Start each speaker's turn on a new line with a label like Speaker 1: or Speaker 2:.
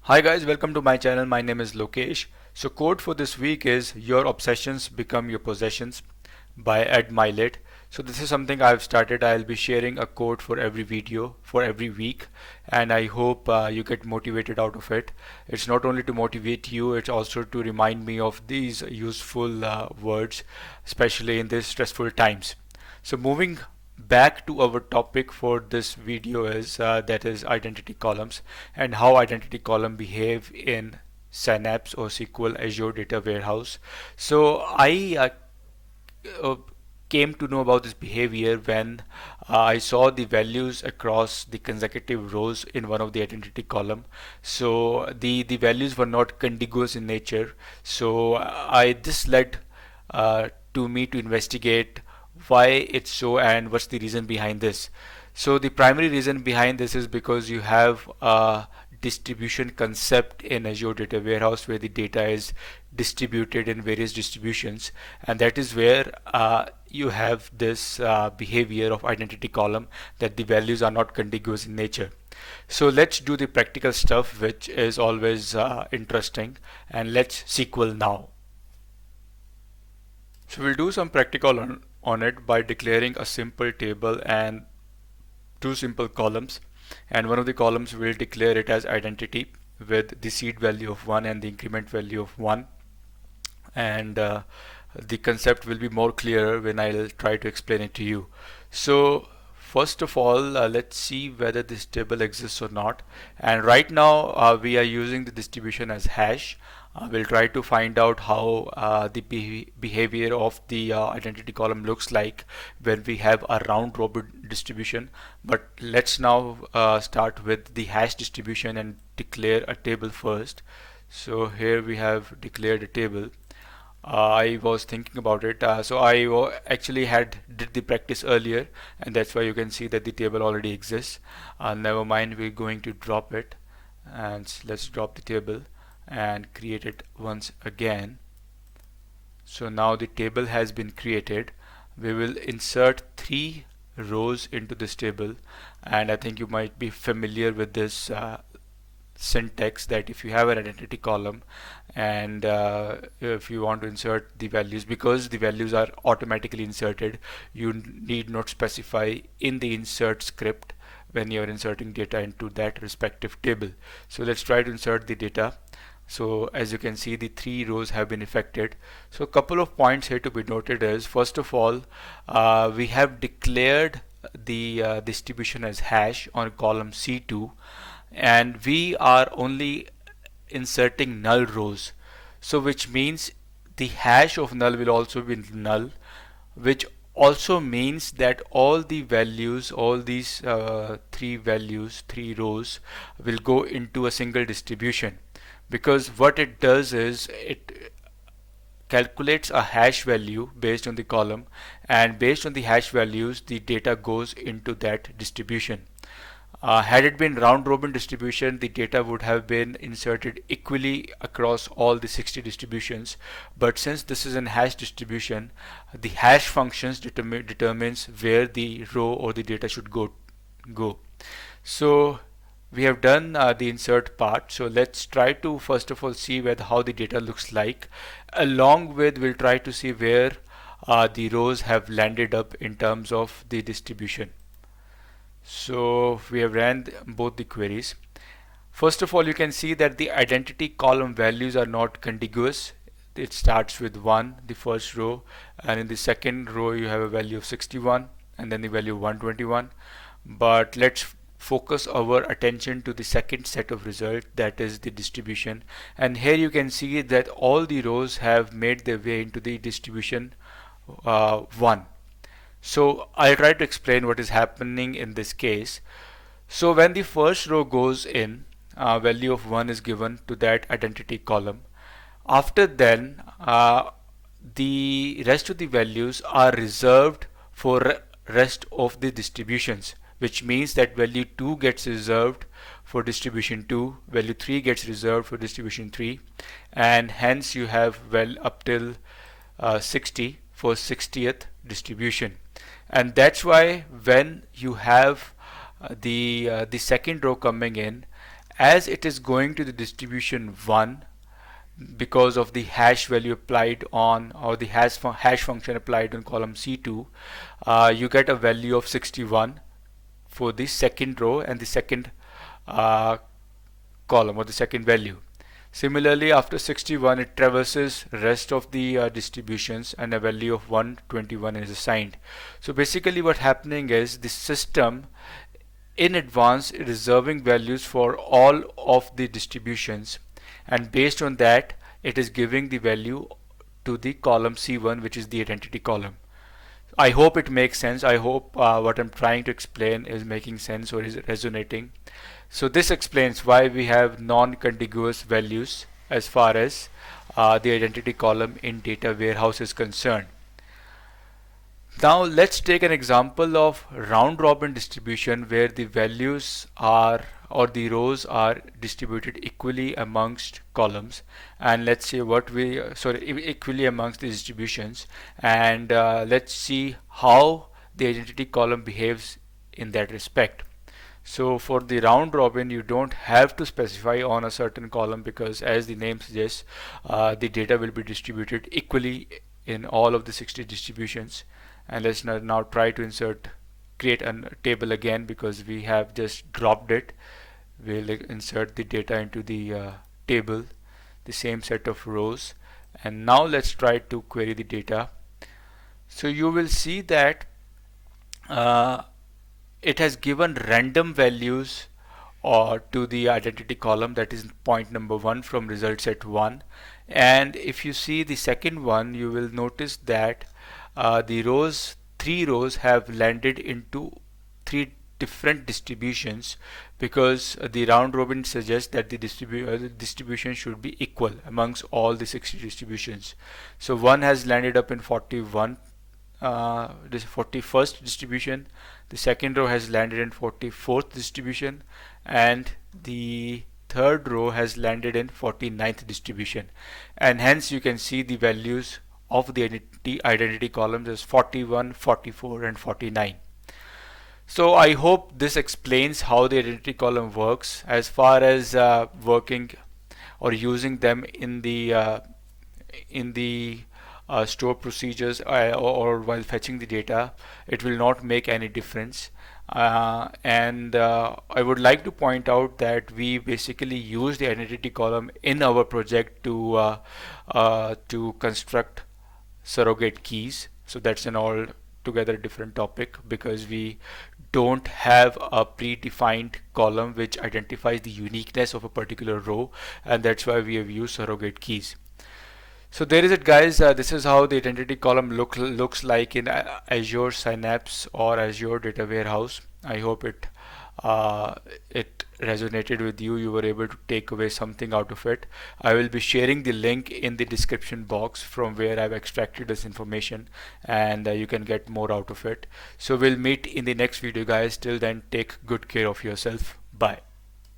Speaker 1: Hi guys, welcome to my channel. My name is Lokesh. So quote for this week is Your Obsessions Become Your Possessions by Ed Milet. So this is something I've started. I'll be sharing a quote for every video for every week, and I hope you get motivated out of it. It's not only to motivate you, it's also to remind me of these useful words, especially in these stressful times. So moving back to our topic for this video is that is identity columns and how identity column behave in Synapse or SQL Azure Data Warehouse. So I uh, came to know about this behavior when I saw the values across the consecutive rows in one of the identity column. So the values were not contiguous in nature. So I this led to me to investigate why it's so and what's the reason behind this. So the primary reason behind this is because you have a distribution concept in Azure Data Warehouse where the data is distributed in various distributions, and that is where you have this behavior of identity column that the values are not contiguous in nature. So let's do the practical stuff, which is always interesting, and let's SQL now. So we'll do some practical on it by declaring a simple table and two simple columns, and one of the columns will declare it as identity with the seed value of 1 and the increment value of 1, and the concept will be more clearer when I'll try to explain it to you. So first of all, let's see whether this table exists or not. And right now we are using the distribution as hash. We'll try to find out how the behavior of the identity column looks like when we have a round robin distribution. But let's now start with the hash distribution and declare a table first. So here we have declared a table. I was thinking about it. So I actually had did the practice earlier, and that's why you can see that the table already exists. Never mind, we're going to drop it, and let's drop the table and create it once again. So now the table has been created. We will insert 3 rows into this table, and I think you might be familiar with this syntax that if you have an identity column and if you want to insert the values, because the values are automatically inserted, you need not specify in the insert script when you're inserting data into that respective table. So let's try to insert the data. So as you can see, the 3 rows have been affected. So a couple of points here to be noted is, first of all, we have declared the distribution as hash on column C2, and we are only inserting null rows. So which means the hash of null will also be null, which also means that all the values, all these 3 rows will go into a single distribution, because what it does is it calculates a hash value based on the column, and based on the hash values the data goes into that distribution. Had it been round robin distribution, the data would have been inserted equally across all the 60 distributions. But since this is an hash distribution, the hash functions determines where the row or the data should go. So we have done the insert part. So let's try to first of all see how the data looks like. Along with, we'll try to see where the rows have landed up in terms of the distribution. So we have ran both the queries. First of all, you can see that the identity column values are not contiguous. It starts with 1, the first row, and in the second row you have a value of 61 and then the value of 121. But let's focus our attention to the second set of result, that is the distribution. And here you can see that all the rows have made their way into the distribution 1. So I'll try to explain what is happening in this case. So when the first row goes in, value of 1 is given to that identity column. After then, the rest of the values are reserved for rest of the distributions, which means that value 2 gets reserved for distribution 2, value 3 gets reserved for distribution 3, and hence you have up till 60 for 60th distribution. And that's why when you have the second row coming in as it is going to the distribution 1 because of the hash value applied on, or the hash function applied on column C2, you get a value of 61 for the second row and the second uh, column, or the second value. Similarly, after 61, it traverses rest of the distributions and a value of 121 is assigned. So basically what happening is the system in advance reserving values for all of the distributions, and based on that it is giving the value to the column C1, which is the identity column. I hope it makes sense. I hope what I'm trying to explain is making sense or is resonating. So this explains why we have non-contiguous values as far as the identity column in data warehouse is concerned. Now let's take an example of round robin distribution where the values are, or the rows are distributed equally amongst columns, and let's see what we equally amongst the distributions, and let's see how the identity column behaves in that respect. So for the round robin, you don't have to specify on a certain column, because as the name suggests, the data will be distributed equally in all of the 60 distributions. And let's now try to create a table again, because we have just dropped it. We'll insert the data into the table, the same set of rows, and now let's try to query the data. So you will see that it has given random values to the identity column, that is point number 1 from result set 1. And if you see the second one, you will notice that the three rows have landed into three different distributions, because the round robin suggests that the distribution should be equal amongst all the 60 distributions. So one has landed up in 41, this 41st distribution, the second row has landed in 44th distribution, and the third row has landed in 49th distribution. And hence you can see the values of the identity columns as 41, 44 and 49. So I hope this explains how the identity column works as far as working or using them in the store procedures, or while fetching the data. It will not make any difference. And I would like to point out that we basically use the identity column in our project to construct surrogate keys. So that's an altogether different topic, because we don't have a predefined column which identifies the uniqueness of a particular row, and that's why we have used surrogate keys. So there is it, guys. This is how the identity column looks like in Azure Synapse or Azure Data Warehouse. I hope it resonated with you. You were able to take away something out of it. I will be sharing the link in the description box from where I've extracted this information, and you can get more out of it. So we'll meet in the next video, guys. Till then, take good care of yourself. Bye.